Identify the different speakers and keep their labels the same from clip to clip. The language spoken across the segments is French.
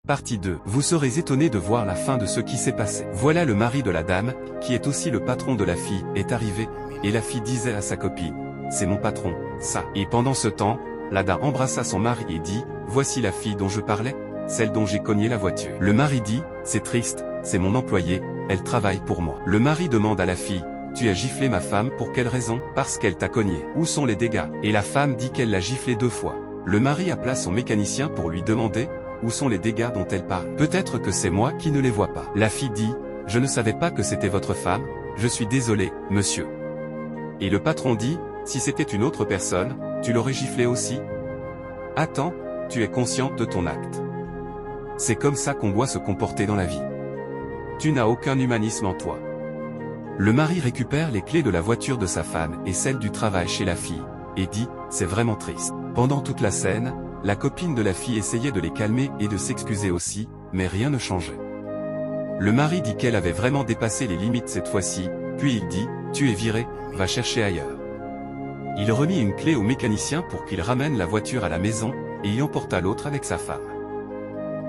Speaker 1: Partie 2. Vous serez étonné de voir la fin de ce qui s'est passé. Voilà le mari de la dame, qui est aussi le patron de la fille, est arrivé, et la fille disait à sa copine, « C'est mon patron, ça. » Et pendant ce temps, la dame embrassa son mari et dit, « Voici la fille dont je parlais, celle dont j'ai cogné la voiture. » Le mari dit, « C'est triste, c'est mon employée, elle travaille pour moi. » Le mari demande à la fille, « Tu as giflé ma femme pour quelle raison? » « Parce qu'elle t'a cogné. Où sont les dégâts? » Et la femme dit qu'elle l'a giflé 2 fois. Le mari appela son mécanicien pour lui demander, où sont les dégâts dont elle parle? Peut-être que c'est moi qui ne les vois pas. La fille dit, je ne savais pas que c'était votre femme, je suis désolé, monsieur. Et le patron dit, si c'était une autre personne, tu l'aurais giflé aussi? Attends, tu es consciente de ton acte. C'est comme ça qu'on doit se comporter dans la vie. Tu n'as aucun humanisme en toi. Le mari récupère les clés de la voiture de sa femme et celles du travail chez la fille, et dit, c'est vraiment triste. Pendant toute la scène, la copine de la fille essayait de les calmer et de s'excuser aussi, mais rien ne changeait. Le mari dit qu'elle avait vraiment dépassé les limites cette fois-ci, puis il dit, tu es viré, va chercher ailleurs. Il remit une clé au mécanicien pour qu'il ramène la voiture à la maison, et y emporta l'autre avec sa femme.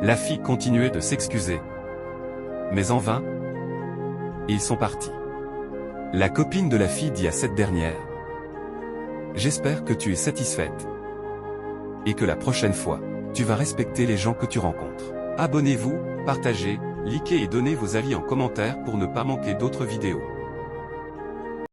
Speaker 1: La fille continuait de s'excuser, mais en vain, et ils sont partis. La copine de la fille dit à cette dernière, « J'espère que tu es satisfaite. Et que la prochaine fois, tu vas respecter les gens que tu rencontres. » Abonnez-vous, partagez, likez et donnez vos avis en commentaire pour ne pas manquer d'autres vidéos.